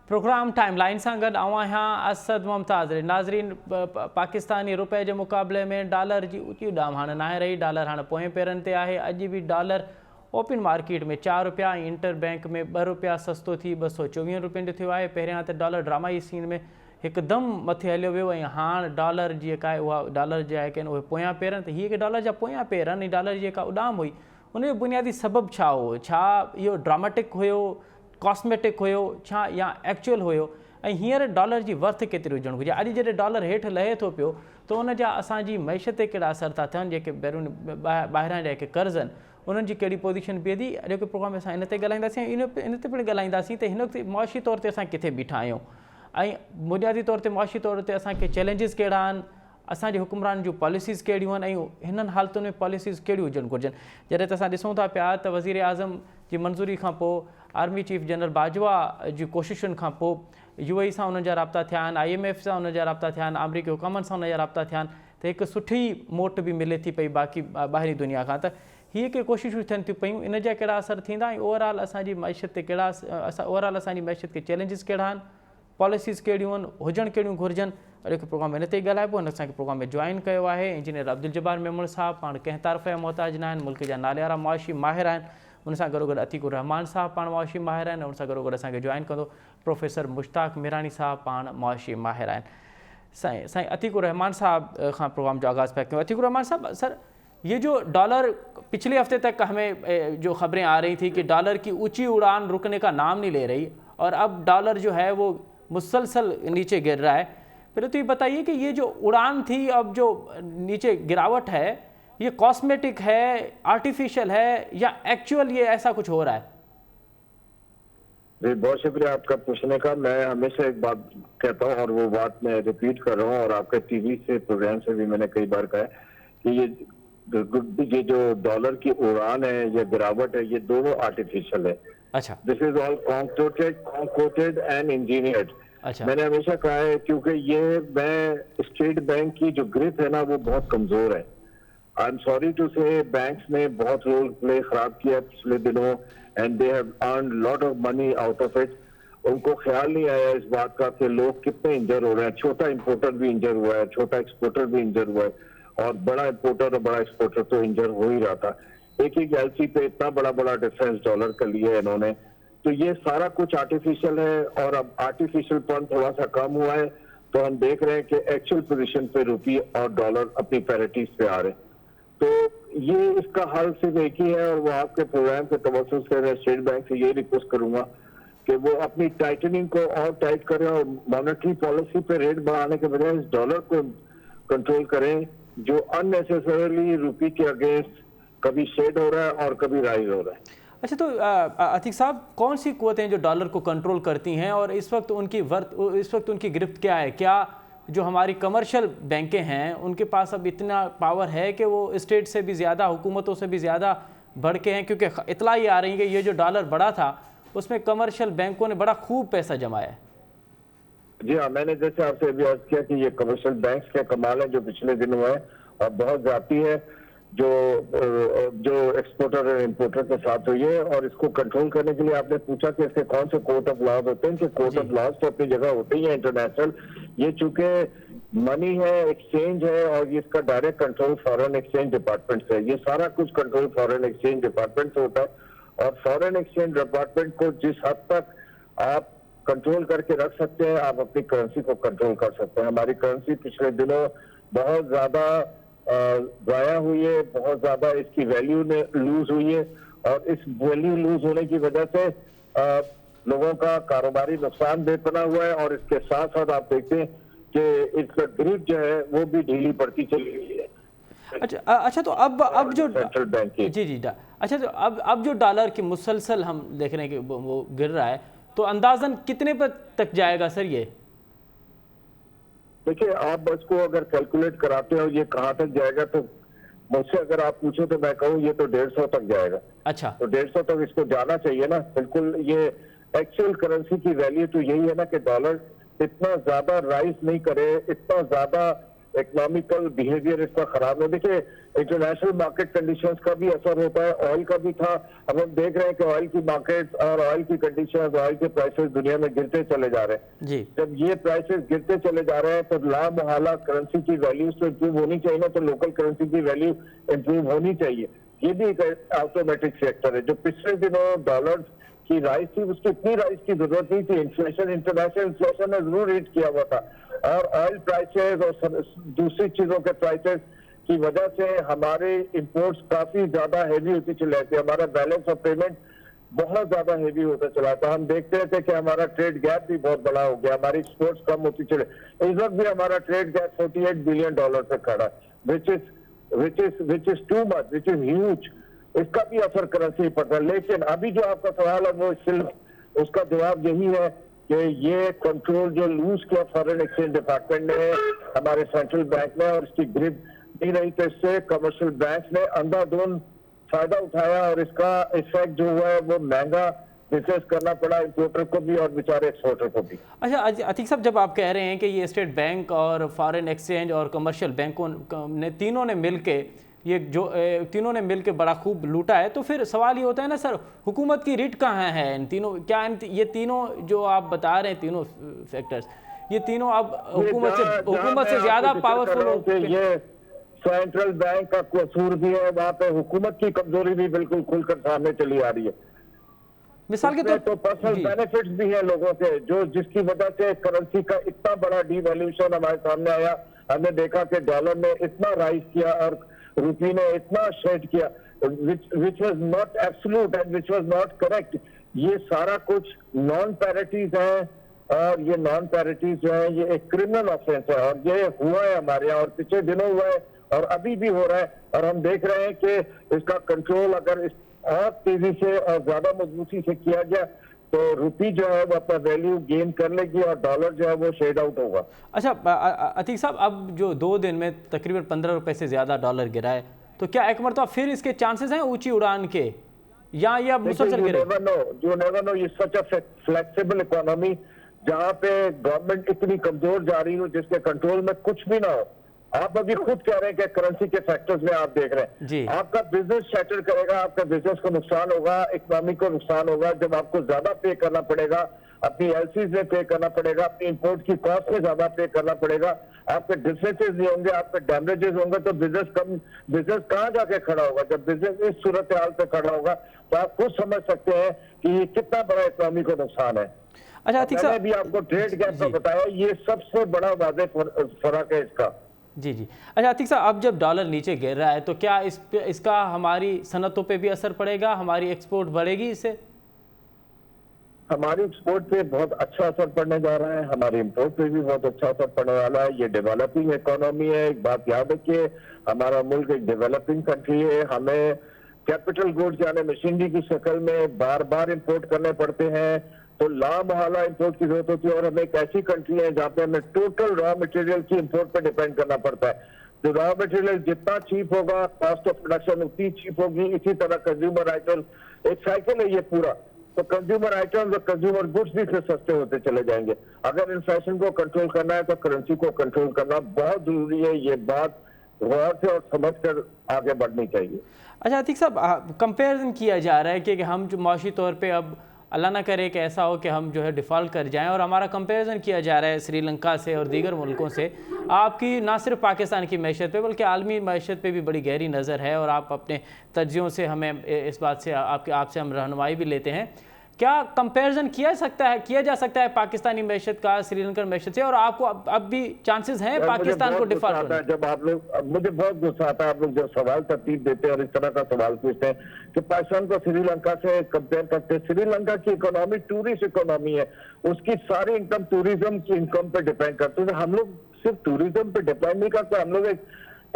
Programme time line सां गॾु आऊं आहियां असद मुमताज़। नाज़रीन, पाकिस्तानी रुपए जे मुक़ाबले में डॉलर जी ऊची उॾाम हाणे नाहे रही। डॉलर हाणे पोएं पेरनि ते आहे। अॼु बि डॉलर ओपन मार्केट में 4 रुपया ऐं इंटर बैंक में 2 रुपया सस्तो थी 224 रुपयनि जो थियो आहे। पहिरियां त डॉलर ड्रामाई सीन में हिकदमि मथे हलियो वियो ऐं हाणे डॉलर जी जेका आहे उहा डॉलर जेका आहिनि उहे पोयां पेरनि ते हीअ डॉलर जा पोयां पेर आहिनि। डॉलर जी जेका उॾाम हुई उनजो बुनियादी सबबु छा हो? छा इहो ड्रामेटिक हुयो, कॉस्मेटिक हुयो, छा या एक्चुअल हुयो? ऐं हींअर डॉलर जी वर्थ केतिरी हुजणु घुरिजे? अॼु जॾहिं डॉलर हेठि लहे थो पियो त उन जा असांजी मैशत ते कहिड़ा असर था थियनि? जेके बैरून ॿाहिरां जेके कर्ज़ आहिनि उन्हनि जी कहिड़ी पोज़ीशन बीहे थी? अॼोके प्रोग्राम में असां इन ते ॻाल्हाईंदासीं। इन ते पिणु ॻाल्हाईंदासीं त हिन वक़्तु मुआशी तौर ते असां किथे बीठा आहियूं ऐं बुनियादी तौर ते मुआशी तौर ते असांखे चैलेंजिस कहिड़ा आहिनि, असांजे हुकुमरान जूं पॉलिसीज़ कहिड़ियूं आहिनि ऐं हिननि हालतुनि में पॉलिसीज़ कहिड़ियूं हुजणु घुरिजनि। जॾहिं त असां ॾिसूं था पिया त वज़ीर आज़म जी मंज़ूरी खां पोइ, आर्मी चीफ जनरल बाजवा जी कोशिशुनि खां पोइ UAE सां उन्हनि जा राब्ता थिया आहिनि, IMF सां उन जा राब्ता थिया आहिनि, अमरीकी हुकूमत सां उन जा राब्ता थिया आहिनि, त हिकु सुठी मोट बि मिले थी पई बाक़ी ॿाहिरी दुनिया खां। त हीअ के कोशिशूं थियनि थियूं पयूं, इन जा कहिड़ा असर थींदा ऐं ओवरऑल असांजी मैशत ते कहिड़ा ओवरऑल असांजी मैशत के चैलेंजिस कहिड़ा आहिनि, पॉलिसीज़ कहिड़ियूं आहिनि, हुजणु कहिड़ियूं घुरिजनि? अॼोके प्रोग्राम में इन ते ई ॻाल्हाइबो। हिन असांखे प्रोग्राम में जॉइन कयो आहे इंजीनियर अब्दुल जब्बार मेमून साहब। पाण कंहिं तारीफ़ जा मोहताज न आहिनि, मुल्क जा नालियारा मुआशी माहिर आहिनि। उन सां गॾोगॾु अतीकुर रहमान साहब पाण मुआशी माहिर आहिनि। उन सां गॾोगॾु असांखे जॉइन कंदो प्रोफेसर मुश्ताक मिरानी साहब, पाण मुआशी माहिर आहिनि। साईं अतीकुर रहमान साहब खां प्रोग्राम जो आगाज़ पिया कयूं। अतीकुर रहमान साहब, सर ये जो डॉलर पिछले हफ्ते तक हमें जो खबरें आ रही थी कि डॉलर की ऊंची उड़ान रुकने का नाम नहीं ले रही और अब डॉलर जो है वो मुसलसल नीचे गिर रहा है, पहले तो ये बताइए कि ये जो उड़ान थी, अब जो नीचे गिरावट है, ये कॉस्मेटिक है, आर्टिफिशियल है या एक्चुअल ये ऐसा कुछ हो रहा है? जी, बहुत शुक्रिया आपका पूछने का। मैं हमेशा एक बात कहता हूँ और वो बात मैं रिपीट कर रहा हूँ और आपके टीवी से प्रोग्राम से भी मैंने कई बार कहा है कि ये जो डॉलर की उड़ान है या गिरावट है, ये दोनों आर्टिफिशियल है। अच्छा, this is all concocted and engineered. अच्छा, मैंने हमेशा कहा है क्योंकि मैं स्टेट बैंक की जो ग्रिप है ना वो बहुत कमजोर है। आई एम सॉरी टू से बैंक्स ने बहुत रोल प्ले खराब किया पिछले दिनों and they have earn lot of money out of it. उनको ख्याल नहीं आया इस बात का कि लोग कितने इंजर हो रहे हैं। छोटा इंपोर्टर भी इंजर हुआ है, छोटा एक्सपोर्टर भी इंजर हुआ है और बड़ा इंपोर्टर और बड़ा एक्सपोर्टर तो इंजर हो ही रहा था। एक ही गैलसी पे इतना बड़ा बड़ा डिफरेंस डॉलर का लिया है इन्होंने। तो ये सारा कुछ आर्टिफिशियल है और अब आर्टिफिशियल पन थोड़ा सा कम हुआ है तो हम देख रहे हैं कि एक्चुअल पोजीशन पे रुपये और डॉलर अपनी पैरिटीज पे आ रहे हैं। तो ये इसका हल सिर्फ एक ही है और वो आपके प्रोग्राम के तवज्जो से मैं स्टेट बैंक से ये रिक्वेस्ट करूंगा कि वो अपनी टाइटनिंग को और टाइट करें और मॉनेटरी पॉलिसी पे रेट बढ़ाने के बजाय इस डॉलर को कंट्रोल करें जो अननेसेसरीली रुपये के अगेंस्ट कभी शेड हो रहा है और कभी राइज हो रहा है। अच्छा, तो अतीक साहब, कौन सी कुव्वतें जो डॉलर को कंट्रोल करती हैं और इस वक्त उनकी गिरफ्त क्या है? क्या जो हमारी कमर्शियल बैंकें हैं उनके पास अब इतना पावर है कि वो स्टेट से भी ज़्यादा, हुकूमतों से भी ज़्यादा बढ़ के हैं? क्योंकि इतला ही आ रही है कि ये जो डॉलर बढ़ा था उसमें कमर्शियल बैंकों ने बड़ा खूब पैसा जमाया है। जी हाँ, मैंने जैसे आपसे अभी अर्ज किया कि ये कमर्शियल बैंक्स के कमाल है जो पिछले दिनों है और बहुत जाती है जो एक्सपोर्टर और इंपोर्टर के साथ हुई है। और इसको कंट्रोल करने के लिए आपने पूछा कि इसके कौन से कोर्ट ऑफ लॉज होते हैं, कि कोर्ट ऑफ लॉज तो अपनी जगह होते ही है इंटरनेशनल। ये चूंकि मनी है, एक्सचेंज है और ये इसका direct control foreign exchange department से है। ये सारा कुछ कंट्रोल फॉरेन एक्सचेंज डिपार्टमेंट से होता है और फॉरेन एक्सचेंज डिपार्टमेंट को जिस हद तक आप कंट्रोल करके रख सकते हैं, आप अपनी करेंसी को कंट्रोल कर सकते हैं। हमारी करेंसी पिछले दिनों बहुत ज्यादा जाया हुई है, बहुत ज्यादा इसकी वैल्यू लूज हुई है और इस वैल्यू लूज होने की वजह से लोगों का कारोबारी नुकसान बेपना हुआ है और इसके साथ साथ आप देखते हैं कि इसका ग्रिप जो है वो भी ढीली पड़ती चली गई है। अच्छा, तो अब जो सेंट्रल बैंक की जी, अच्छा, तो अब जो डॉलर की मुसलसल हम देख रहे हैं कि वो गिर रहा है, तो अंदाजन कितने पर तक जाएगा सर ये? देखिए, आप इसको अगर कैलकुलेट कराते हो ये कहाँ तक जाएगा तो मुझसे अगर आप पूछो तो मैं कहूँ ये तो 150 तक जाएगा। अच्छा, तो 150 तक इसको जाना चाहिए ना। बिल्कुल, ये एक्चुअल करेंसी की वैल्यू तो यही है ना कि डॉलर इतना ज्यादा राइज नहीं करे, इतना ज्यादा इकोनॉमिकल बिहेवियर इसका खराब है। देखिए इंटरनेशनल मार्केट कंडीशंस का भी असर होता है, ऑयल का भी था। अब हम देख रहे हैं कि ऑयल की मार्केट और ऑयल की कंडीशंस, ऑयल के प्राइसेस दुनिया में गिरते चले जा रहे हैं जी। जब ये प्राइसेस गिरते चले जा रहे हैं तो लामहला करेंसी की वैल्यू तो इंप्रूव होनी चाहिए ना, तो लोकल करेंसी की वैल्यू इंप्रूव होनी चाहिए। ये भी एक ऑटोमेटिक फैक्टर है। जो पिछले दिनों डॉलर की राइज थी उसकी इतनी राइज की जरूरत नहीं थी। इन्फ्लेशन, इंटरनेशनल इन्फ्लेशन ने जरूर हिट किया हुआ था और ऑयल प्राइसेस और दूसरी चीजों के प्राइसेस की वजह से हमारे इंपोर्ट्स काफी ज्यादा हैवी होती चले थे। हमारा बैलेंस ऑफ पेमेंट बहुत ज्यादा हैवी होता चला था। हम देखते थे कि हमारा ट्रेड गैप भी बहुत बड़ा हो गया, हमारी एक्सपोर्ट्स कम होती चले। इस वक्त भी हमारा ट्रेड गैप $48 बिलियन पे खड़ा है, which is too much, which is huge। इसका भी असर करेंसी पड़ता है। लेकिन अभी जो आपका सवाल है वो सिर्फ उसका जवाब यही है कि ये कंट्रोल जो लूज किया फॉरेन एक्सचेंज डिपार्टमेंट ने, हमारे सेंट्रल बैंक ने, और इसकी ग्रिप दी रही, तो इससे कमर्शियल बैंक ने अंधाधुंध फायदा उठाया और इसका इफेक्ट जो हुआ है वो महंगा बिजनेस करना पड़ा इंपोर्टर को भी और बेचारे एक्सपोर्टर को भी। अच्छा अतीक साहब, जब आप कह रहे हैं कि ये स्टेट बैंक और फॉरेन एक्सचेंज और कमर्शियल बैंकों ने तीनों ने मिलके बड़ा खूब लूटा है, तो फिर सवाल ये होता है ना सर, हुकूमत की रिट कहाँ है इन तीनों? क्या ये तीनों जो आप बता रहे हैं तीनों फैक्टर्स, ये तीनों अब हुकूमत से ज्यादा पावरफुल? ये सेंट्रल बैंक का कसूर भी है, वहाँ पे हुकूमत की कमजोरी भी बिल्कुल खुलकर सामने चली आ रही है। मिसाल के तो पर्सनल बेनिफिट्स भी है लोगों के, जो जिसकी वजह से करेंसी का इतना बड़ा डिवैल्यूएशन हमारे सामने आया। हमने देखा कि डॉलर ने इतना राइज किया और रुपये ने इतना शेड किया, which was not absolute and which was not correct। ये सारा कुछ नॉन पैरिटीज है और ये नॉन पैरिटीज जो है ये एक क्रिमिनल ऑफेंस है और ये हुआ है हमारे यहाँ और पिछले दिनों हुआ है और अभी भी हो रहा है। और हम देख रहे हैं कि इसका कंट्रोल अगर और तेजी से और ज्यादा मजबूती से किया गया तो रुपये जो है वो अपना वैल्यू गेन कर लेगी और डॉलर जो है वो शेड आउट होगा। अच्छा अतीक साहब, अब जो 2 दिन में तकरीबन 15 रुपए से ज्यादा डॉलर गिरा है, तो क्या एक मरतबा फिर इसके चांसेस हैं ऊंची उड़ान के, या ये अब मुसलसल गिरे? You never know, ये सच अ फ्लेक्सिबल इकोनॉमी जहाँ पे गवर्नमेंट इतनी कमजोर जा रही हो जिसके कंट्रोल में कुछ भी ना हो। आप अभी खुद कह रहे हैं कि करेंसी के फैक्टर्स में आप देख रहे हैं, आपका बिजनेस शटर करेगा, आपका बिजनेस को नुकसान होगा, इकोनॉमी को नुकसान होगा जब आपको ज्यादा पे करना पड़ेगा, अपनी एलसीज में पे करना पड़ेगा, अपनी इंपोर्ट की कॉस्ट में ज्यादा पे करना पड़ेगा, आपके डिफरेंसेस नहीं होंगे, आपके डैमेजेस होंगे, तो बिजनेस कहाँ जाके खड़ा होगा? जब बिजनेस इस सूरत हाल पे खड़ा होगा तो आप खुद समझ सकते हैं कि ये कितना बड़ा इकोनॉमी को नुकसान है। अच्छा अतीक साहब, मैंने भी आपको ट्रेड गैप का बताया, ये सबसे बड़ा वाज़ेह फर्क है इसका। जी। अच्छा अतीक साहब, अब जब डॉलर नीचे गिर रहा है तो क्या इसका हमारी सनतों पे भी असर पड़ेगा? हमारी एक्सपोर्ट बढ़ेगी इससे? हमारी एक्सपोर्ट पे बहुत अच्छा असर पड़ने जा रहा है, हमारी इंपोर्ट पे भी बहुत अच्छा असर पड़ने वाला है। ये डेवलपिंग इकोनॉमी है। एक बात याद रखिए, हमारा मुल्क एक डेवलपिंग कंट्री है। हमें कैपिटल गुड्स यानी मशीनरी की शक्ल में बार बार इंपोर्ट करने पड़ते हैं, तो लामहला इंपोर्ट की जरूरत होती है। और हमें एक ऐसी कंट्री है जहाँ पे हमें टोटल रॉ मटेरियल की इंपोर्ट पे डिपेंड करना पड़ता है। तो रॉ मटेरियल जितना चीप होगा, कॉस्ट ऑफ प्रोडक्शन उतनी चीप होगी। इसी तरह कंज्यूमर आइटम, एक साइकिल है ये पूरा। तो कंज्यूमर आइटम्स और कंज्यूमर गुड्स भी फिर सस्ते होते चले जाएंगे। अगर इन्फ्लेशन को कंट्रोल करना है तो करेंसी को कंट्रोल करना बहुत जरूरी है। ये बात गौर से और समझ कर आगे बढ़नी चाहिए। अच्छा अतीक साहब, कंपेरिजन किया जा रहा है कि हम जो माशी तौर पे अब अल्लाह ना करे कि ऐसा हो कि हम जो है डिफ़ॉल्ट कर जाएं, और हमारा कंपैरिजन किया जा रहा है श्रीलंका से और दीगर मुल्कों से। आपकी ना सिर्फ पाकिस्तान की मैशत पे बल्कि आलमी मैशत पे भी बड़ी गहरी नज़र है और आप अपने तज्जियों से हमें इस बात से आपसे हम रहनुमाई भी लेते हैं। क्या कंपैरिजन किया जा सकता है पाकिस्तानी मैशत का श्रीलंकन मैशत से, और आपको अब भी चांसेस हैं पाकिस्तान को डिफॉल्ट होने? जब आप लोग, मुझे बहुत गुस्सा आता है आप लोग जब सवाल तरतीब देते हैं और इस तरह का सवाल पूछते हैं कि पाकिस्तान को श्रीलंका से कंपेयर करते हैं। श्रीलंका की इकोनॉमी टूरिस्ट इकोनॉमी है, उसकी सारी इनकम टूरिज्म की इनकम पे डिपेंड करते हैं। हम लोग सिर्फ टूरिज्म पे डिपेंड नहीं करते, हम लोग एक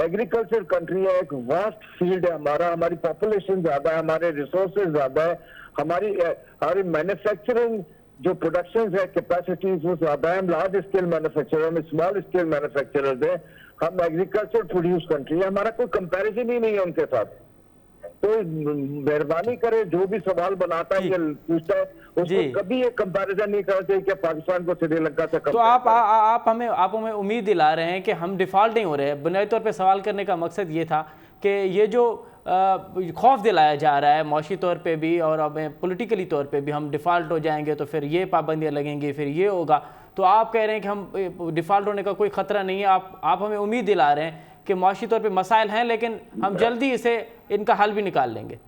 एग्रीकल्चर कंट्री है, एक वास्ट फील्ड है हमारा, हमारी पॉपुलेशन ज्यादा है, हमारे रिसोर्सेज ज्यादा है, हमारी मैन्युफैक्चरिंग जो प्रोडक्शन है कैपेसिटीज वो ज्यादा है। हम लार्ज स्केल मैन्युफैक्चरर, हम स्मॉल स्केल मैन्युफैक्चरर्स हैं, हम एग्रीकल्चर प्रोड्यूस कंट्री है, हमारा कोई कंपैरिजन ही नहीं है उनके साथ। तो मेहरबानी करे जो भी सवाल बनाता है जी या पूछता है उसको जी। कभी ये कंपैरिजन नहीं करना चाहिए कि पाकिस्तान को श्रीलंका से तो कंपेयर करें। आप हमें उम्मीद दिला रहे हैं कि हम डिफ़ॉल्ट नहीं हो रहे हैं। बुनियादी तौर पे सवाल करने का मकसद ये था कि ये जो खौफ दिलाया जा रहा है मौशी तौर पे भी और अब पॉलिटिकली तौर पे भी, हम डिफ़ॉल्ट हो जाएंगे तो फिर ये पाबंदियाँ लगेंगी, फिर ये होगा, तो आप कह रहे हैं कि हम डिफ़ॉल्ट होने का कोई ख़तरा नहीं है। आप हमें उम्मीद दिला रहे हैं कि मौशी तौर पे मसाइल हैं लेकिन हम जल्दी इनका हल भी निकाल लेंगे।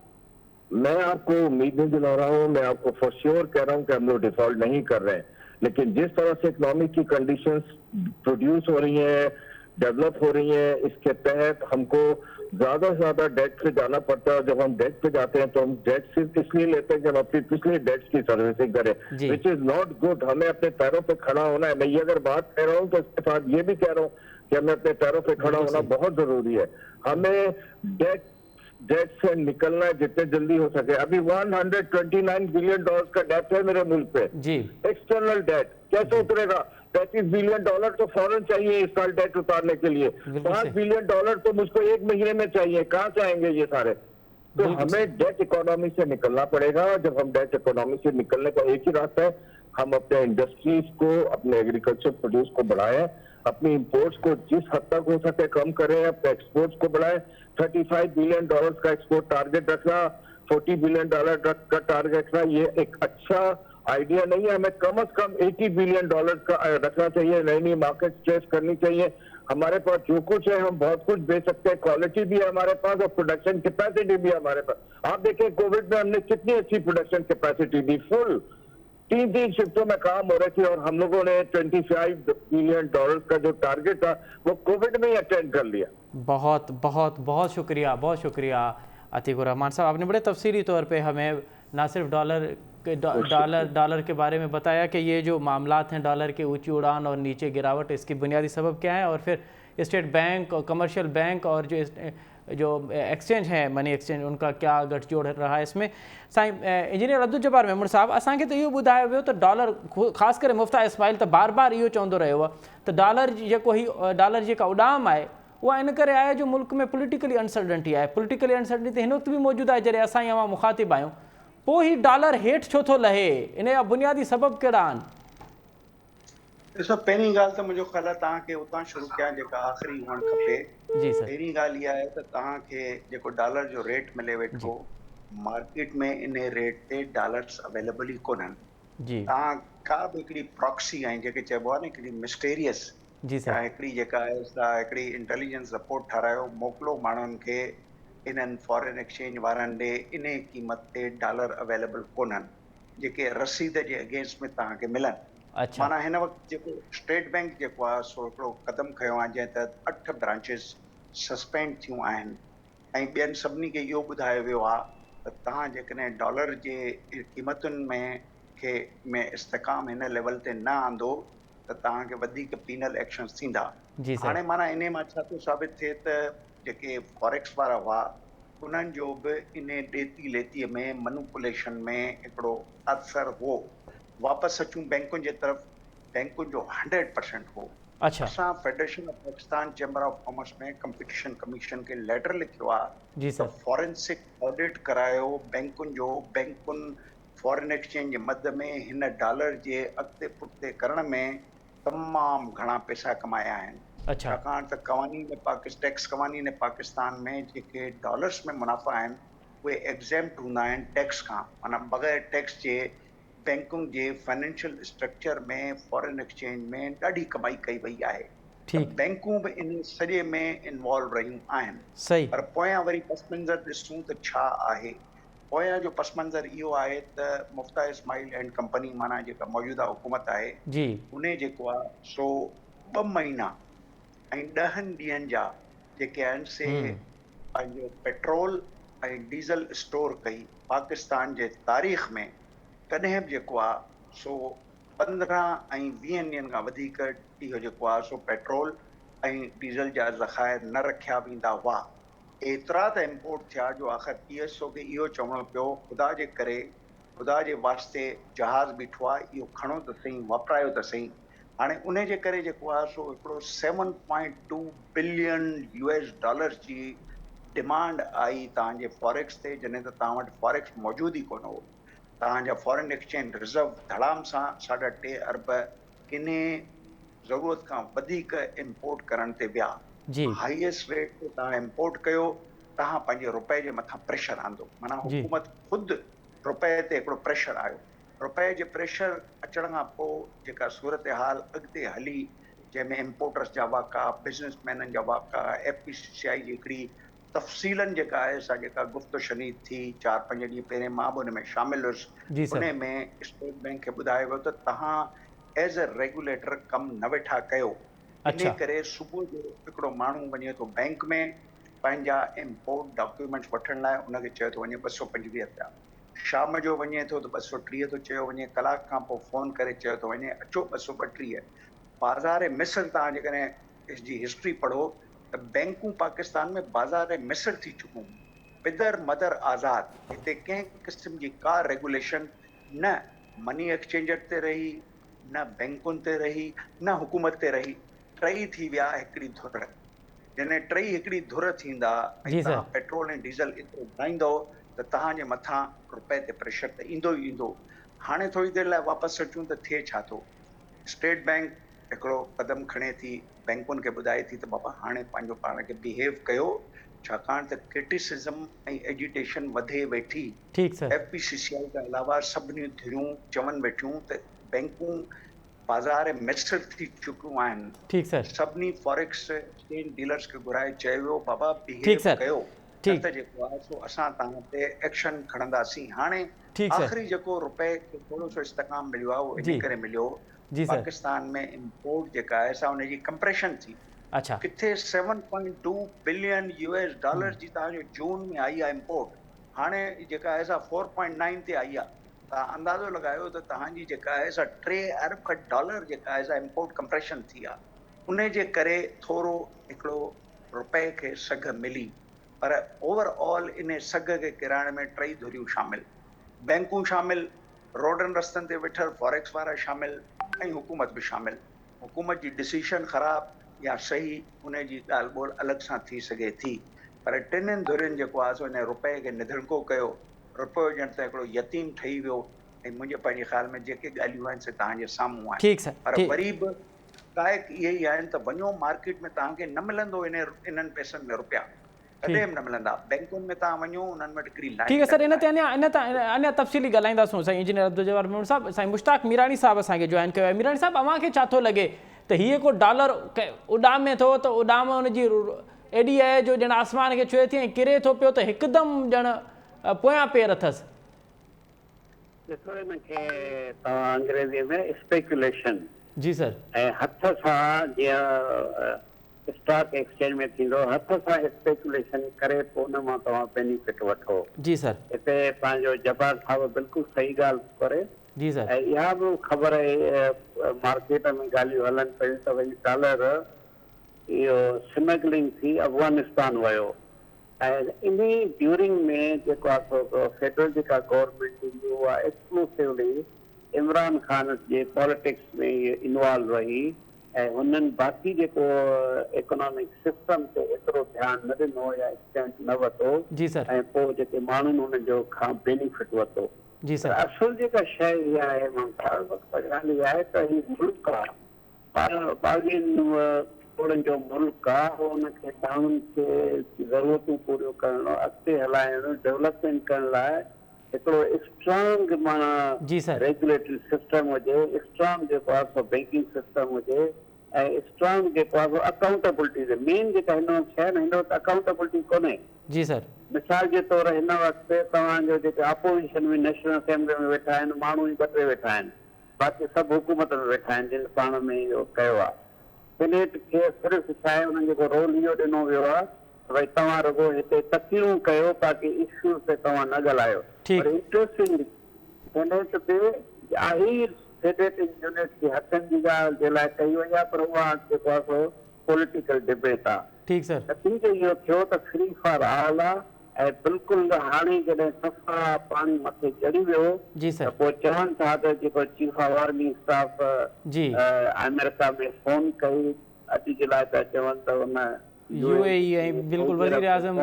मैं आपको उम्मीद नहीं दिला रहा हूँ, मैं आपको फॉर श्योर कह रहा हूँ कि हम लोग डिफॉल्ट नहीं कर रहे हैं, लेकिन जिस तरह से इकोनॉमिक की कंडीशंस प्रोड्यूस हो रही हैं, डेवलप हो रही हैं, इसके तहत हमको ज्यादा से ज्यादा डेट पे जाना पड़ता है। जब हम डेट पे जाते हैं तो हम डेट सिर्फ इसलिए लेते हैं कि हम अपनी पिछले डेट्स की सर्विसिंग करें, जी विच इज नॉट गुड। हमें अपने पैरों पे खड़ा होना है। मैं ये अगर बात कह रहा हूँ तो इसके साथ ये भी कह रहा हूँ कि हमें अपने पैरों पे खड़ा बिल्कुल होना सही। बहुत जरूरी है। हमें डेट से निकलना है जितने जल्दी हो सके। अभी 129 बिलियन डॉलर का डेट है मेरे मुल्क पे, जी एक्सटर्नल डेट। कैसे उतरेगा? 35 बिलियन डॉलर तो फौरन चाहिए इस साल डेट उतारने के लिए। बिल्कुल 5 सही। बिलियन डॉलर तो मुझको एक महीने में चाहिए। कहाँ से आएंगे ये सारे? तो बिल्कुल सही। हमें डेट इकोनॉमी से निकलना पड़ेगा। जब हम डेट इकोनॉमी से निकलने का एक ही रास्ता है, हम अपने इंडस्ट्रीज को, अपने एग्रीकल्चर प्रोड्यूस को बढ़ाएं, अपनी इंपोर्ट्स को जिस हद तक हो सके कम करें, अपने एक्सपोर्ट्स को बढ़ाएं। 35 बिलियन डॉलर का एक्सपोर्ट टारगेट रखना, 40 बिलियन डॉलर का टारगेट रखना, ये एक अच्छा आइडिया नहीं है। हमें कम से कम 80 बिलियन डॉलर का रखना चाहिए। नई नई मार्केट स्ट्रेस करनी चाहिए। हमारे पास जो कुछ है हम बहुत कुछ बेच सकते हैं, क्वालिटी भी है हमारे पास और प्रोडक्शन कैपेसिटी भी है हमारे पास। आप देखिए कोविड में हमने कितनी अच्छी प्रोडक्शन कैपेसिटी दी, फुल 3 शिफ्टों में काम हो रहे थे और हम लोगों ने 25 बिलियन डॉलर का जो टारगेट था वो कोविड में ही अटेंड कर लिया। बहुत बहुत बहुत शुक्रिया, बहुत शुक्रिया अतीकुर रहमान साहब। आपने बड़े तफसीली तौर पे हमें ना सिर्फ डॉलर के बारे में बताया कि ये जो मामलात हैं, डॉलर के ऊंची उड़ान और नीचे गिरावट, इसकी बुनियादी सबब क्या है, और फिर स्टेट बैंक और कमर्शियल बैंक और जो एक्सचेंज है, मनी एक्सचेंज, उनका क्या गठजोड़ रहा है इसमें। साईं इंजीनियर अब्दुल जब्बार मेमण साहब, असांखे तो इहो ॿुधायो वियो त डॉलर, ख़ासि करे मुफ्ता इस्माइल त बार बार इहो चवंदो रहियो आहे त डॉलर जेका उॾाम आहे उहा इन करे आहे जो मुल्क में पॉलिटिकली अनसर्टनिटी आहे। पॉलिटिकली अनसर्टनिटी हिन वक़्तु बि मौजूदु आहे जॾहिं असां अवां मुखातिब आहियूं। पोइ ही डॉलर हेठि छो थो लहे? इन जा बुनियादी सबब कहिड़ा आहिनि? ॾिसो, पहिरीं ॻाल्हि त मुंहिंजो ख़्यालु आहे तव्हांखे उतां शुरू कयां जेका आख़िरी हुअणु खपे। जी सर। पहिरीं ॻाल्हि इहा आहे त तव्हांखे जेको डॉलर जो रेट मिले वेठो, मार्केट में इन रेट ते डॉलर्स अवेलेबल ई कोन्हनि। जी तव्हां का बि हिकिड़ी प्रॉक्सी ऐं जेके चइबो आहे न हिकिड़ी मिस्टेरियस जी या सर। हिकिड़ी जेका आहे सा हिकिड़ी इंटेलिजेंस रिपोर्ट ठारायो, मोकिलो माण्हुनि खे इन्हनि फॉरेन एक्सचेंज वारनि ॾे, इन क़ीमत ते डॉलर अवेलेबल कोन्हनि जेके रसीद जे अगेंस्ट में तव्हांखे मिलनि। अच्छा। माना हिन वक़्तु जेको स्टेट बैंक जेको आहे सो हिकिड़ो क़दम खयो आहे जंहिं तहत 8 ब्रांचिस सस्पेंड थियूं आहिनि ऐं ॿियनि सभिनी खे इहो ॿुधायो वियो आहे त तव्हां जेकॾहिं डॉलर जे क़ीमतुनि में इस्तेकाम हिन लेवल ते न आंदो त तव्हांखे वधीक पीनल एक्शन्स थींदा। जी सर। हाणे माना इन मां छा थो साबित थिए त जेके फॉरेक्स वारा हुआ उन्हनि जो बि इन ॾेती लेतीअ में मैनिपुलेशन में हिकिड़ो असरु हो। वापसि अचूं बैंकुनि जे तरफ़, बैंकुनि जो 100% हो। अच्छा। असां federation of Pakistan chamber of commerce में कंपटीशन कमीशन खे लेटर लिखियो आहे जी त सर। फॉरेंसिक ऑडिट करायो बैंकुनि जो। बैंकुनि फॉरेन एक्सचेंज जे मद में हिन डॉलर जे अॻिते पुठिते करण में तमामु घणा पैसा कमाया आहिनि। अच्छा। छाकाणि त टैक्स कवानीन पाकिस्तान में जेके डॉलर्स में मुनाफ़ा आहिनि उहे एग्ज़ेम्प्ट हूंदा आहिनि टैक्स खां। माना बग़ैर टैक्स जे बैंकुनि जे फाइनेंशियल स्ट्रक्चर में फॉरेन एक्सचेंज में ॾाढी कमाई कई वई आहे। त ठीकु। बैंकूं बि इन सॼे में इन्वॉल्व रहियूं आहिनि। सही। पर पोयां वरी पस मंज़र ॾिसूं त छा आहे। पोयां जो पस मंज़र इहो आहे त मुफ्ता इस्माइल एंड कंपनी, माना जेका मौजूदा हुकूमत आहे, जी उन जेको आहे सो 2 महीना ऐं 10 ॾींहंनि जा जेके आहिनि से पंहिंजो पेट्रोल ऐं डीज़ल स्टोर कई। पाकिस्तान जे तारीख़ में कॾहिं बि जेको आहे सो 15 ऐं 20 ॾींहंनि खां वधीक इहो जेको आहे सो पेट्रोल ऐं डीज़ल जा ज़ख़ायर न रखिया वेंदा हुआ। एतिरा त इम्पोर्ट थिया जो आख़िर PSO खे इहो चवणो पियो, ख़ुदा जे करे, ख़ुदा जे वास्ते जहाज़ बीठो आहे, इहो खणो त सही, वापरायो त सही। हाणे उन जे करे जेको आहे सो हिकिड़ो 7.2 बिलियन US डॉलर जी डिमांड आई तव्हांजे फॉरेक्स ते, जॾहिं त तव्हां वटि फॉरेक्स मौजूदु ई कोन हो, तव्हांजा फॉरेन एक्सचेंज रिज़र्व धड़ाम सां 2.5 अरब किने ज़रूरत खां वधीक इम्पोर्ट करण ते विया। जी हाईएस्ट रेट ते तव्हां इम्पोर्ट कयो, तव्हां पंहिंजे रुपए जे मथां प्रेशर आंदो, माना जी हुकूमत ख़ुदि रुपए ते हिकिड़ो प्रेशर आयो। रुपए जे प्रेशर अचण खां पोइ जेका सूरत हाल अॻिते हली, जंहिंमें इम्पोर्टर्स जा वाक़ा, बिज़नेसमैननि जा वाक़ा, FPCCI जी हिकिड़ी तफ़सीलन जेका आहे सा जेका गुफ़्त शनीद थी 4-5 ॾींहं पहिरें, मां बि हुन में शामिल हुयुसि। जी उन सर में स्टेट बैंक खे ॿुधायो वियो त तव्हां एज़ अ रेगुलेटर कमु न वेठा कयो। इन अच्छा करे सुबुह जो हिकिड़ो माण्हू वञे थो बैंक में पंहिंजा इम्पोर्ट डॉक्यूमेंट्स वठण लाइ, उनखे चयो थो वञे 225 रुपया। शाम जो वञे थो त 230 थो चयो वञे, कलाक खां पोइ फ़ोन करे चयो थो वञे अचो 232। बाज़ार मिस्र तव्हां जेकॾहिं इसजी हिस्ट्री पढ़ो त बैंकूं पाकिस्तान में बाज़ार मिस्र थी चुकूं, बिदर मदर आज़ाद। हिते कंहिं क़िस्म जी का रेगुलेशन न मनी एक्सचेंजर ते रही, न बैंकुनि ते रही, न हुकूमत ते रही। टई थी विया हिकिड़ी धुर। जॾहिं टई हिकिड़ी धुर थींदा ऐं जी तव्हां सर पेट्रोल ऐं डीज़ल एतिरो घुराईंदव त तव्हांजे मथां रुपए ते प्रेशर त ईंदो ई ईंदो। हाणे थोरी देरि लाइ वापसि अचूं त थिए छा थो? स्टेट बैंक हिकिड़ो कदम खणे थी, बैंकुनि खे ॿुधाए थी त बाबा हाणे पंहिंजो पाण खे बिहेव कयो, छाकाणि त क्रिटिसिज़म ऐं एजिटेशन वधे वेठी। ठीक सर FPCCI खां अलावा सभिनी धिरूं चवनि वेठियूं त बैंकूं बाज़ार मिस्र थी चुकियूं आहिनि। ठीक सर सभिनी फॉरेक्स एक्सचेंज डीलर्स खे घुराए चयो वियो बाबा ठीक बिहेव सर कयो, न ठीक त जेको आहे सो असां तव्हां ते एक्शन खणंदासीं। हाणे ठीक सर आख़िरी जेको रुपए खे थोरो सो इस्तेकाम मिलियो आहे उहो इन जी करे मिलियो, जी सर पाकिस्तान में इम्पोर्ट जेका आहे सा उनजी कंप्रेशन थी। अच्छा किथे 7.2 बिलियन US डॉलर जी तव्हांजो जून में आई आहे इम्पोर्ट, हाणे जेका आहे सा 4.9 ते आई आहे। तव्हां अंदाज़ो लॻायो त तव्हांजी जेका आहे सा 3 अरब डॉलर जेका आहे सा इम्पोर्ट कंप्रेशन थी आहे। उन जे करे थोरो हिकिड़ो रुपए खे सघ मिली, पर ओवरऑल इन सघ खे किराइण में टई धुरियूं शामिल, बैंकूं शामिल, रोडनि रस्तनि ते वेठल फॉरेक्स वारा शामिल, ऐं हुकूमत बि शामिल। हुकूमत जी डिसीशन ख़राब या सही, उन जी ॻाल्हि ॿोल अलॻि सां थी सघे थी, पर टिनिनि धुरियुनि जेको आहे सो इन रुपए खे निधणको कयो। रुपयो ॼण त हिकिड़ो यतीम ठही वियो। ऐं मुंहिंजे पंहिंजे ख़्याल में जेके ॻाल्हियूं आहिनि से तव्हांजे साम्हूं आहिनि, ठीक सर पर ठीक वरी बि हक़ाइक़ इहे ई आहिनि त वञो मार्केट में तव्हांखे न मिलंदो इन्हनि पैसनि में रुपया, कॾहिं बि न मिलंदा। बैंकुनि में तव्हां वञो उन्हनि वटि हिकिड़ी ठीक लाइन है सर इन लॻल ते आहे। अञा तफ़सीली ॻाल्हाईंदासूं। साईं इंजीनियर अब्दुल जब्बार मेमन साहब, साईं मुश्ताक मीरानी साहब असांखे जॉइन कयो आहे। मीरानी साहब, अव्हांखे छा थो लॻे त हीअ को डॉलर उॾाम में थो, त उॾाम हुनजी एॾी आहे जो ॼण आसमान खे छुए थी ऐं किरे थो पियो, त हिकदमि ॼण पोयां पेर अथसि? ॾिसो हिनखे तव्हां अंग्रेज़ीअ में स्पेकुलेशन जी सर ऐं हथ सां जीअं स्टॉक एक्सचेंज में थींदो, हथ सां स्पेकुलेशन करे पोइ उन मां तव्हां बेनिफिट वठो। जी सर हिते पंहिंजो जब्बार साहिबु बिल्कुलु सही ॻाल्हि करे। जी सर ऐं इहा बि ख़बर आहे मार्केट में ॻाल्हियूं हलनि पियूं त भई डॉलर इहो स्मगलिंग थी अफ़गानिस्तान वियो, ऐं इन ड्यूरिंग में जेको आहे फेडरल जेका गवर्नमेंट ईंदी उहा एक्सक्लूसिवली इमरान ख़ान जे पॉलिटिक्स में इन्वॉल्व रही, ऐं हुननि बाक़ी जेको इकोनॉमिक सिस्टम ते एतिरो ध्यानु न ॾिनो या एक्सटेंट न वरितो, जी सर ऐं पोइ जेके माण्हुनि हुनजो खां बेनिफिट वरितो। जी सर असुल जेका शइ इहा आहे ॻाल्हि इहा आहे त हीउ मुल्क आहे, ॿावीहनि करोड़नि जो मुल्क आहे, हुनखे माण्हुनि खे ज़रूरतूं पूरियूं करण, अॻिते हलाइण, डेवलपमेंट करण लाइ हिकिड़ो स्ट्रॉन्ग माना जी सर रेगुलेटरी सिस्टम हुजे, स्ट्रॉन्ग जेको आहे सो बैंकिंग सिस्टम हुजे, ऐं स्ट्रॉन्ग जेको आहे सो अकाउंटेबिलिटी हुजे। मेन जेका हिन वटि शइ न, हिन वटि अकाउंटेबिलिटी कोन्हे। जी सर मिसाल जे तौरु हिन वक़्तु तव्हांजो जेके अपोज़िशन में नेशनल असेंबली में वेठा आहिनि माण्हू ई 2-3 वेठा आहिनि, बाक़ी सभु हुकूमत में वेठा आहिनि जिन पाण में इहो कयो आहे। सेनेट खे सिर्फ़ु छा आहे हुननि जेको रोल इहो ॾिनो वियो आहे भई तव्हां रुॻो हिते तक़रीरूं कयो, बाक़ी इश्यूज़ ते तव्हां न ॻाल्हायो। पर इंट्रस्टिंग सेनेट ते आहे फेडरेटिंग यूनिट जे हक़नि जी ॻाल्हि जे लाइ कई वई आहे, पर उहा जेको आहे सो पॉलिटिकल डिबेट आहे। ठीक सर नतीजो इहो थियो त फ्री फॉर ऑल आहे, ऐं बिल्कुलु हाणे जॾहिं सफ़ा पाणी मथे चढ़ी वियो जी त सर पोइ चवनि था त जेको चीफ ऑफ आर्मी स्टाफ जी अमेरिका में फ़ोन कई अॼु जे लाइ था चवनि त हुन UAE ऐं बिल्कुलु वज़ीर आज़म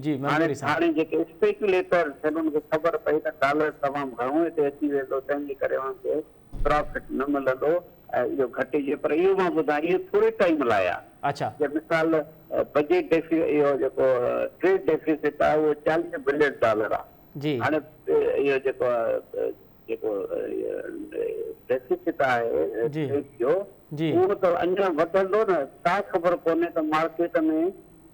जी मंजूरी सां हाणे जेके स्पेकुलेटर उन्हनि खे ख़बर पई त डॉलर तमामु घणो हिते अची वेंदो, तंहिंजे करे हुननि खे प्रॉफिट न मिलंदो ऐं इहो घटिजे। पर इहो मां ॿुधायां इहो थोरे टाइम लाइ आहे। अच्छा जे मिसाल बजट इहो जेको ट्रेड डेफिसिट आहे उहो $40 बिलियन आहे। जी हाणे इहो जेको डेफिसिट आहे जी ट्रेड जो जी उहो त अञा वधंदो न। छा ख़बर कोन्हे त मार्केट में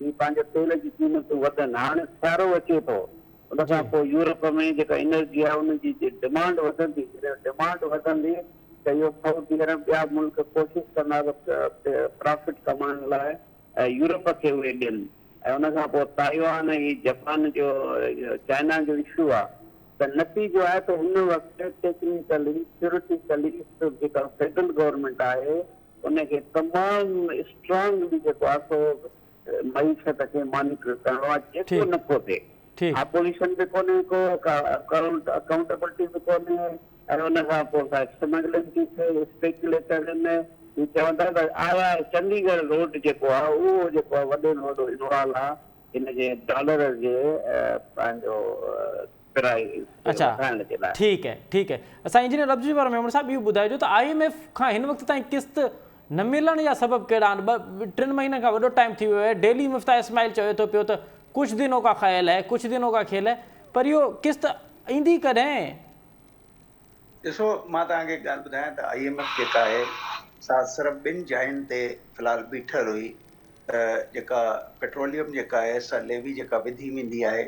ही पंहिंजे तेल जी क़ीमतूं वधनि। हाणे सियारो अचे थो, उन खां पोइ यूरोप में जेका एनर्जी आहे उनजी डिमांड वधंदी। डिमांड वधंदी त इहो सऊदी अरब ॿिया मुल्क कोशिशि कंदा प्रॉफिट कमाइण लाइ ऐं यूरोप खे उहे ॾियनि। ऐं उन खां पोइ ताइवान ऐं जापान जो चाइना जो इशू आहे त नतीजो आहे त हुन वक़्तु टेक्निकली थ्योरेटिकली जेका फेडरल गवर्नमेंट आहे उनखे तमामु स्ट्रांगली जेको आहे सो मईशत खे मॉनिटर करिणो आहे जेको नथो थिए। ठीकु अपोजिशन बि कोन्हे को अकाउंटेबिलिटी बि कोन्हे ऐं उन खां पोइ स्मगलिंग थी थिए। स्पेकुलेटर आहिनि चवंदा त आया चंडीगढ़ रोड जेको आहे उहो जेको आहे वॾे में वॾो इन्वॉल्व आहे हिनजे डॉलर जे पंहिंजो प्राइस अच्छा वधाइण जे लाइ। ठीकु है असां इंजीनियर अब्दुल जब्बार मेमण साहब इहो ॿुधाइजो त IMF खां हिन वक़्त ताईं किस्त न मिलण जा सबब कहिड़ा आहिनि? 2-3 महीने खां वॾो टाइम थी वियो आहे। डेली मुफ्ता इस्माइल चवे थो पियो त कुछ दिनों का ख्याल है, कुछ दिनों का खेल है, पर इहो किस्त ईंदी कॾहिं? ॾिसो मां तव्हांखे ॻाल्हि ॿुधायां त IMF जेका आहे सा सिर्फ़ु 2 जायुनि ते फ़िलहालु बीठल हुई। जेका पेट्रोलियम जेका आहे सा लेवी जेका विधी वेंदी आहे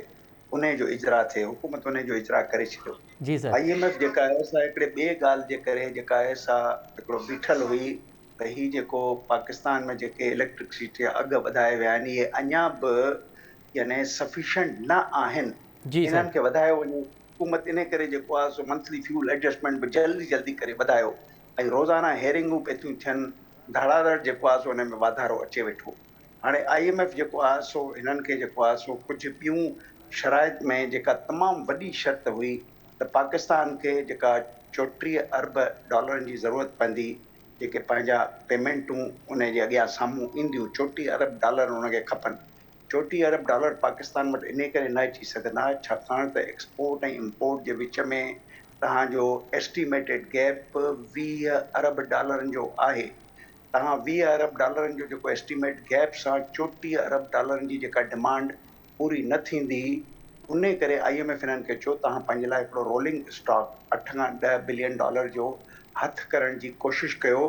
उन जो इजरा थिए, हुकूमत उन जो इजरा करे छॾियो। जी सर IMF जेका आहे सा हिकिड़े ॿिए ॻाल्हि जे करे जेका आहे सा हिकिड़ो बीठल हुई त ही जेको पाकिस्तान में जेके इलेक्ट्रिसिटी जा अघ वधाए विया आहिनि इहे अञा बि यानी सफिशिएंट न आहिनि, जी सर इन्हनि खे वधायो वञे। हुकूमत इन करे जेको आहे सो मंथली फ्यूल एडजस्टमेंट बि जल्दी करे वधायो ऐं रोज़ाना हेरिंगूं पिए थियूं थियनि। धड़ाधड़ जेको आहे सो हुन में वाधारो अचे वेठो। हाणे IMF जेको आहे सो हिननि खे जेको आहे सो कुझु ॿियूं शराइत में जेका तमामु वॾी शर्त हुई त पाकिस्तान खे जेका $34 अरब जी ज़रूरत पवंदी, जेके पंहिंजा पेमेंटूं उन जे अॻियां साम्हूं ईंदियूं, $34 अरब उनखे खपनि। $34 अरब पाकिस्तान वटि इन करे न अची सघंदा छाकाणि त एक्सपोर्ट ऐं इम्पोर्ट जे विच में तव्हांजो एस्टिमेटेड गैप $20 अरब जो आहे। तव्हां $20 अरब जो जेको एस्टिमेट गैप सां $34 अरब जी जेका डिमांड पूरी न थींदी, उन करे IMF हिननि खे चयो तव्हां पंहिंजे लाइ हिकिड़ो रोलिंग स्टॉक $8 खां $10 बिलियन जो हथु करण जी कोशिशि कयो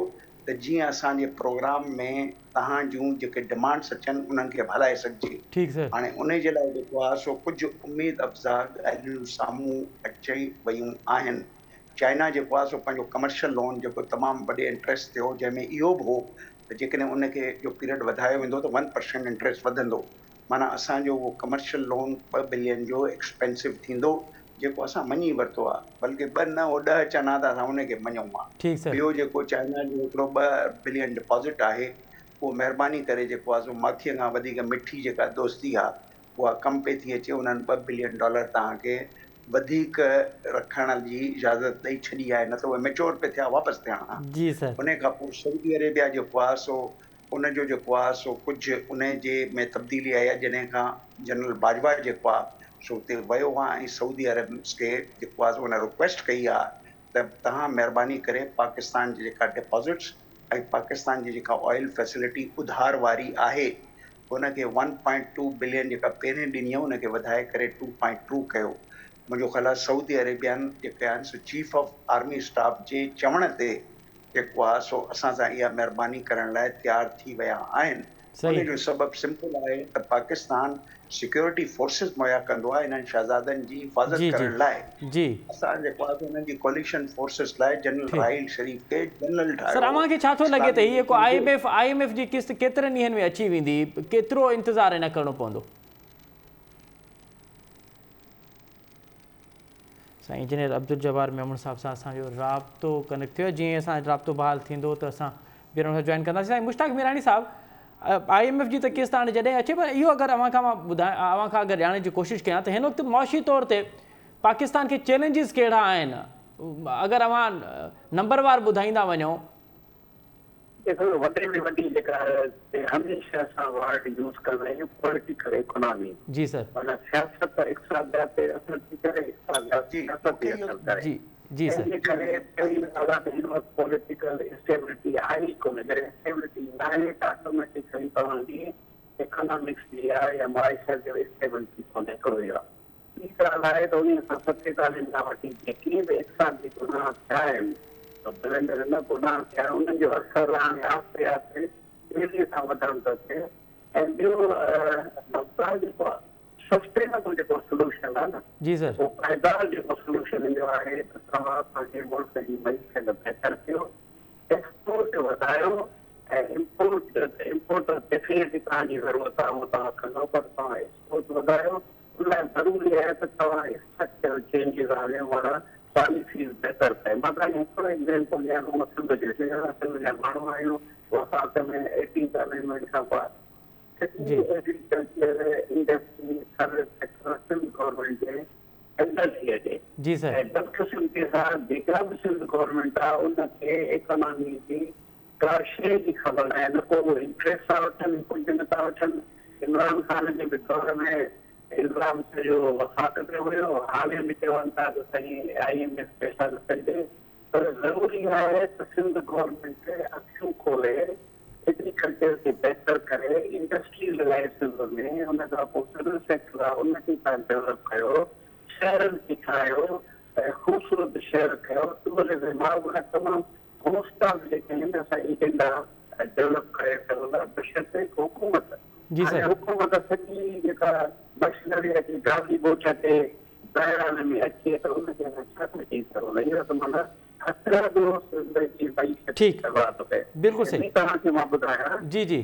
त जीअं असांजे प्रोग्राम में तव्हां जूं जेके डिमांड्स अचनि उन्हनि खे हलाए सघिजे। ठीकु सर हाणे उन जे लाइ जेको आहे सो कुझु उमेद अफ़ज़ा ॻाल्हियूं साम्हूं अची वयूं आहिनि। चाइना जेको आहे सो पंहिंजो कमर्शियल लोन जेको तमामु वॾे इंट्रस्ट थियो, जंहिंमें इहो बि हो त जेकॾहिं उनखे जो पीरियड वधायो वेंदो त 1% इंट्रस्ट वधंदो। माना असांजो उहो कमर्शियल लोन $2 बिलियन जो एक्सपेंसिव थींदो, जेको असां मञी वरितो आहे। बल्कि 2 न हो 10 चवंदा त असां उनखे मञूं आहे। ठीकु सर ॿियो जेको चाइना जो हिकिड़ो $2 बिलियन डिपॉज़िट आहे उहो महिरबानी करे जेको आहे सो माखीअ खां वधीक मिठी जेका दोस्ती आहे उहा कम पे थी अचे। उन्हनि $2 बिलियन तव्हांखे वधीक रखण जी इजाज़त ॾेई छॾी आहे, न त उहे मेच्योर पे थिया वापसि थियणा। जी सर उन खां पोइ सऊदी अरेबिया जेको आहे सो उनजो जेको आहे सो कुझु उन जे में तब्दीली आई आहे जॾहिं खां जनरल बाजवा जेको आहे सो हुते वियो आहे ऐं सऊदी अरब खे जेको आहे सो उन रिक्वेस्ट कई आहे त तव्हां महिरबानी करे पाकिस्तान जी जेका डिपॉज़िट्स ऐं पाकिस्तान जी जेका ऑयल फैसिलिटी उधार वारी आहे उनखे 1.2 बिलियन जेका पहिरें ॾिनी आहे उनखे वधाए करे 2.2 कयो। मुंहिंजो ख़्यालु आहे सऊदी अरेबियन जेके आहिनि सो चीफ ऑफ आर्मी स्टाफ जे चवण ते जेको आहे सो असां सां इहा महिरबानी करण लाइ तयारु थी विया आहिनि। सही उनजो सबबु सिंपल आहे त पाकिस्तान सिक्योरिटी फोर्सिस मुहैया कंदो आहे इन्हनि शहज़ादनि जी हिफ़ाज़त जी जी करण लाइ। जी असां जेको आहे हुननि जी कोलिशन फोर्सिस लाइ जनरल ठीकु राहिल शरीफ़ खे जनरल सर ठाहियो। अव्हांखे छा थो लॻे त हीअ जेको IMF जी किस्त केतिरनि ॾींहंनि में अची वेंदी, केतिरो इंतज़ारु न करिणो पवंदो? साईं इंजीनियर अब्दुल जब्बार मेमण साहब सां असांजो राब्तो कनेक्ट थियो। जीअं असांजो राब्तो बहाल थींदो त असां ॿीहर हुन जॉइन कंदासीं। साईं मुश्ताक मीरानी साहब, IMF जी त किस्त हाणे जॾहिं अचे, पर इहो अगरि अव्हां खां मां ॿुधायां, अव्हां खां अगरि ॼाणण जी कोशिशि कयां त हिन वक़्तु मुआशी तौर ते पाकिस्तान खे चैलेंजिस कहिड़ा आहिनि? अगरि अव्हां नंबरवार ॿुधाईंदा वञो वॾे में वॾी जेका हमेशह असां वर्ड यूज़ कंदा आहियूं पॉलिटिकल इकोनॉमी, जी सर, माना सियासत इक़्तिसादियात ते असर थी करे, इक़्तिसादियात जी, सियासत ते असर करे। जी जी सर, तंहिंजे करे पहिरीं ॻाल्हि आहे त हिन वक़्तु पॉलिटिकल स्टेबिलिटी आहे ई कोन्हे। जॾहिं स्टेबिलिटी न आहे त ऑटोमेटिकली तव्हांजी इकोनॉमिक्स जी आहे या माइशत जो स्टेबिलिटी कोन्हे। हिकिड़ो इहो आहे। ॿी ॻाल्हि आहे त 1947 खां वठी जेकी बि इक़्तिसादी गुनाह थिया आहिनि, ब्लेंडर न गुनाह थिया, उन्हनि जो असर हाणे आहिस्ते आहिस्ते तेज़ीअ सां वधणु थो थिए। ऐं ॿियो जेको सस्टेनेबल जेको सोल्यूशन आहे न, जी सर, वो पाइदार जेको सोल्यूशन ईंदो आहे त तव्हां पंहिंजे मुल्क जी मईशत बहितर कयो, एक्सपोर्ट वधायो ऐं इम्पोर्ट डेफिनेटली तव्हांजी ज़रूरत आहे उहो तव्हां कंदो, पर तव्हां एक्सपोर्ट वधायो। उन लाइ ज़रूरी आहे त तव्हां स्ट्रक्चरल चेंजिस आणे वारा पॉलिसीज़ बहितर कयो। मां तव्हांखे हिकिड़ो एग्ज़ाम्पल ॾियां थो, सिंध जो सिंध जा माण्हू आहियूं, वफ़ाक़ में 18th अमेंडमेंट खां बाद agriculture industry service sector Sindh government जे अंदर थी अचे। जी सर, ऐं बदकिस्मती सां जेका बि सिंध गवर्नमेंट आहे उनखे इकोनॉमी जी का शइ जी ख़बर नाहे, न को उहे इंट्रस्ट था वठनि, कुझु न था वठनि। इमरान ख़ान जे बि दौर में इल्ज़ाम सॼो वफ़ाक़ ते हुयो, हाणे बि चवनि था त साईं IMF पैसा न ॾे। पर ज़रूरी आहे त सिंध गवर्नमेंट अखियूं खोले एग्रीकल्चर खे बहितर करे, इंडस्ट्री लॻाए सिंध में, उन खां पोइ सर्विस सेक्टर आहे उनखे तव्हां डेवलप कयो, शहरनि खे ठाहियो ऐं ख़ूबसूरत शहर कयो। टूरिज़म मां तमामु होस्टाल जेके आहिनि असां एजेंडा डेवलप करे सघंदा, बशर्ते हुकूमत जी सर, हुकूमत सॼी जेका मशीनरी अचे गाॾी ॿोछ ते ॿाहिरां में अचे त उनखे असां छा थो चई सघूं। इहो त माना ख़तरा जो जी मईशत ठीकु, करवा थो पए। बिल्कुलु सही, तव्हांखे मां ॿुधायां जी जी,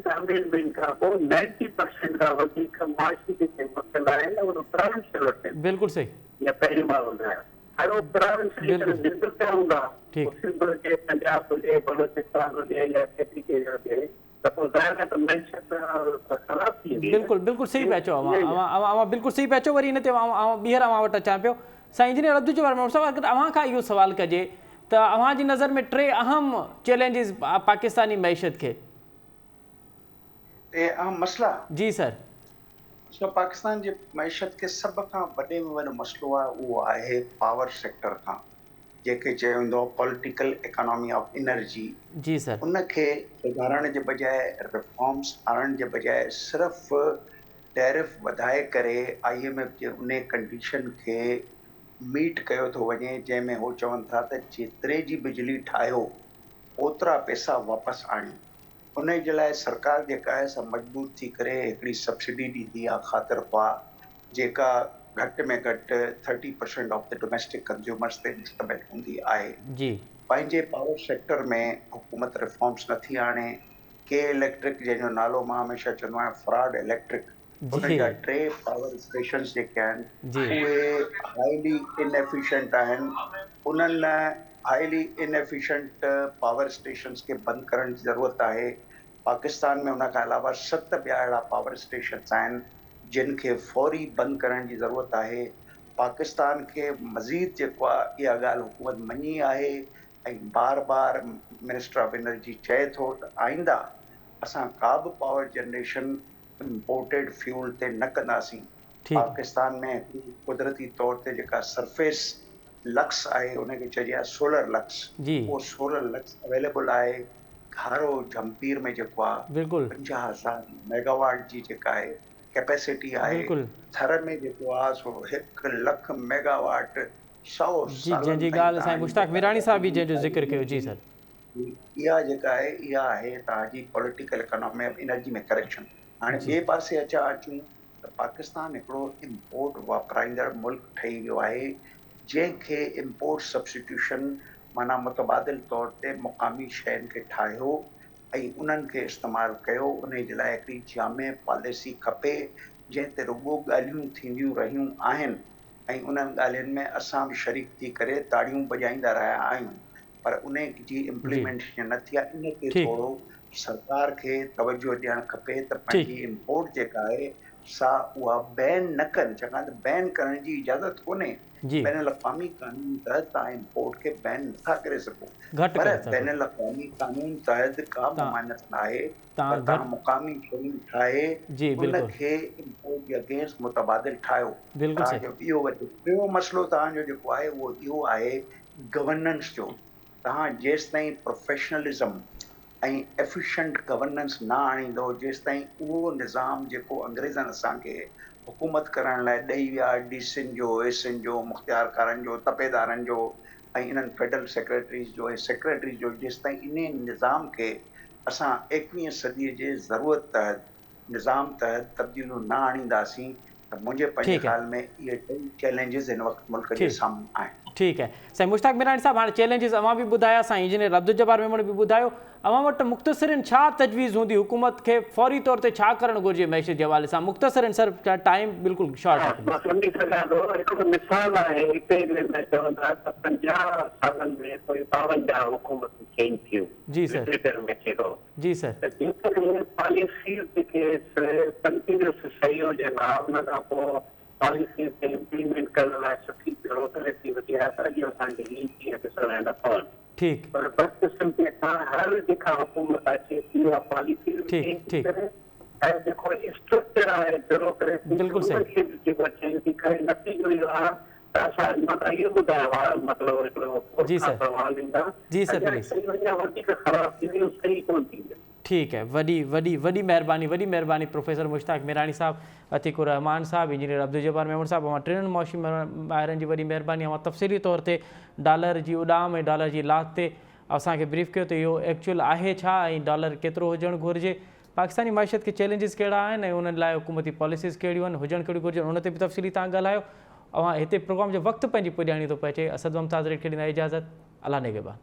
अमेंडमेंट खां पोइ 90% खां वधीक माशी जेके मसइला आहिनि उहो प्रोविंशियल वटि आहिनि। बिल्कुलु सही, या पहिरीं मां ॿुधायां हाणे उहो प्रोविंशियल जिंदर पिया हूंदा, ठीकु, सिंध हुजे, पंजाब हुजे, बलोचिस्तान हुजे या KPK हुजे, त पोइ ज़ाहिर आहे त मईशत ख़राब थी वेंदी। बिल्कुलु बिल्कुलु सही पिया चओ, बिल्कुलु सही पिया चओ। वरी हिन ते ॿीहर वटि अचां पियो। साईं इंजीनियर अब्दुल जब्बार साहिबु, अगरि अव्हां खां इहो सवाल कजे त अव्हांजी नज़र में 3 अहम चैलेंजिस पाकिस्तानी मईशत खे? टे अहम मसला। जी सर, सो पाकिस्तान जी मईशत खे सभ खां वॾे में वॾो मसइलो आहे उहो आहे पावर सेक्टर खां, जेके चयो वेंदो पॉलिटिकल इकोनॉमी ऑफ एनर्जी। जी सर, उनखे सुधारण जे बजाए, रिफॉर्म्स आणण जे बजाए सिर्फ़ु टैरिफ वधाए करे IMF जे उन कंडीशन खे मीट कयो थो वञे, जंहिंमें हो चवनि था त जेतिरे जी बिजली ठाहियो ओतिरा पैसा वापसि आणियो। उन जे लाइ सरकार जेका आहे सा मजबूर थी करे हिकिड़ी सब्सिडी ॾींदी आहे ख़ातिर ख़्वाह, जेका घटि में घटि 30% ऑफ द डोमेस्टिक कंज्यूमर्स ते मुश्तमिल हूंदी आहे। जी, पंहिंजे पावर सेक्टर में हुकूमत रिफॉर्म्स नथी आणे। के इलेक्ट्रिक, जंहिंजो नालो मां हमेशह चवंदो आहियां फ्रॉड इलेक्ट्रिक, उन जा 3 पावर स्टेशन्स जेके आहिनि उहे हाईली इनएफिशिएंट आहिनि। उन्हनि हाईली इनएफिशिएंट पावर स्टेशन्स खे बंदि करण जी ज़रूरत आहे। पाकिस्तान में उन खां अलावा 7 ॿिया अहिड़ा पावर स्टेशन्स आहिनि जिन खे फौरी बंदि करण जी ज़रूरत आहे। पाकिस्तान खे मज़ीद जेको आहे इहा ॻाल्हि हुकूमत मञी आहे ऐं बार बार मिनिस्टर ऑफ एनर्जी चए थो त आईंदा असां का बि पावर जनरेशन इम्पोर्टेड फ्यूल ते न कंदासीं। पाकिस्तान में कुदरती तौर ते जेका सरफेस लक्स आहे उनखे चइजे आहे सोलर लक्स, उहो सोलर लक्स अवेलेबल आहे। घारो झमपीर में जेको आहे बिल्कुलु 50,000 मेगावाट जी जेका आहे कैपेसिटी आहे। थर में जेको आहे सो 1 लख मेगावाट 100 सालनि जी ॻाल्हि साईं मुश्ताक मीरानी साहब बि जंहिंजो ज़िक्र कयो। जी सर, इहा जेका आहे इहा आहे तव्हांजी पॉलिटिकल इकोनॉमी ऑफ एनर्जी में करेक्शन। हाणे ॿिए पासे अचूं त पाकिस्तान हिकिड़ो इम्पोर्ट वापराईंदड़ मुल्क ठही वियो आहे, जंहिंखे इम्पोर्ट सब्स्टिट्यूशन माना मुतबादिल तौर ते मुक़ामी शयुनि खे ठाहियो ऐं उन्हनि खे इस्तेमालु कयो। उन जे लाइ हिकिड़ी जामे पॉलिसी खपे जंहिं ते रुॻो ॻाल्हियूं थींदियूं रहियूं आहिनि ऐं उन्हनि ॻाल्हियुनि में असां बि शरीक थी करे ताड़ियूं वॼाईंदा रहिया आहियूं, पर उन जी इम्प्लीमेंटेशन न थी आहे। इन खे थोरो सरकार खे तवजो ॾियणु खपे त पंहिंजी इम्पोर्ट जेका आहे सां उहा बैन न कनि, छाकाणि त बैन करण जी इजाज़त कोन्हे। जी बैन अल-अक़वामी कानून तहत तव्हां इम्पोर्ट खे बैन नथा करे सघो, घटि पर करे सघो बैन अल-अक़वामी कानून तहत का तव्हां ममानत न आहे त तव्हां तव्हां घटि मुक़ामी शयूं ठाहे जी बिल्कुलु उनखे इम्पोर्ट जे अगेंस्ट मुतबादिल ठाहियो। बिल्कुलु सही तव्हांजो इहो वॾो ॿियो मसइलो तव्हांजो जेको आहे उहो इहो आहे गवर्नेंस जो। तव्हां जेसिताईं प्रोफेशनलिज़म ऐं एफिशिएंट गवर्नेंस न आणींदो, जेसिताईं उहो निज़ाम जेको अंग्रेज़नि असांखे हुकूमत करण लाइ ॾेई विया, डीसीनि जो, एसीनि जो, मुख़्तियारकारनि जो, तपेदारनि जो ऐं इन्हनि फेडरल सेक्रेटरीज़ जो ऐं सेक्रेटरीज़ जो, जेसिताईं इन निज़ाम खे असां 21वीं सदीअ जे ज़रूरत तहत निज़ाम तहत तब्दीलियूं न आणींदासीं त मुंहिंजे पंहिंजे ठीकु है ख़्याल में इहे टई चैलेंजिस हिन वक़्तु मुल्क जे ठीकु साम्हूं आहिनि। ठीकु है साईं मुश्ताक मिरानी साहब, हाणे चैलेंजिस अवां बि ॿुधाया, साईं इंजीनियर अब्दुल जब्बार मेमण बि ॿुधायो, अवां वटि मुख़्तसिरनि छा तजवीज़ हूंदी, हुकूमत खे फौरी तौर ते छा करणु घुरिजे मैशत जे हवाले सां? मुख़्तसिरनि सर, टाइम बिल्कुलु शॉर्ट आहे। मां सम्झी सघां थो। हिकिड़ो मिसाल आहे, हिते में चवंदा त 50 सालनि में कोई 52 हुकूमतूं चेंज थियूं। जी सर। लिटरेचर में चयो जी सर। त जेकॾहिं पॉलिसी जेके कंटिन्यूस सही हुजे हा, उन खां पोइ पॉलिसी खे इम्प्लीमेंट करण लाइ सुठी ज़रूरत थी वधी आहे त अॼु असांखे ई कीअं ॾिसण न पवनि। ठीकु पर बदकिस्मती सां हर जेका हुकूमत अचे थी उहा पॉलिसी चेंज करे ऐं जेको स्ट्रक्चर आहे ब्यूरोक्रेसी बिल्कुलु सही। उनखे जेको चेंज थी करे नतीजो इहो आहे त असां मां त इहो ॿुधायो आहे, मतिलबु हिकिड़ो जी सर। सवाल ईंदा जी सर, प्लीज़। अञा वधीक ख़राब थींदी, सही कोन थींदी। ठीक है, वॾी महिरबानी प्रोफेसर मुश्ताक मिरानी साहब, अतीकुर रहमान साहब, इंजीनियर अब्दुल जब्बार मेमण साहब, अवां टिनि मौशी माहिरनि जी वॾी महिरबानी। अवां तफ़सीली तौर ते डॉलर जी उॾाम ऐं डॉलर जी लात ते असांखे ब्रीफ कयो त इहो एक्चुअल आहे छा ऐं डॉलर केतिरो हुजणु घुरिजे, पाकिस्तानी माइशत के चैलेंजिस कहिड़ा आहिनि ऐं उन्हनि लाइ हुकूमती पॉलिसीज़ कहिड़ियूं आहिनि, हुजणु कहिड़ियूं घुरिजनि, उन ते बि तफ़सीली तव्हां ॻाल्हायो। अवां हिते प्रोग्राम जो वक़्तु पंहिंजी पुॼाणी थो पइजे। असद मुमताज़ रेड खे ॾींदा इजाज़त। अल्लाह निगहबान।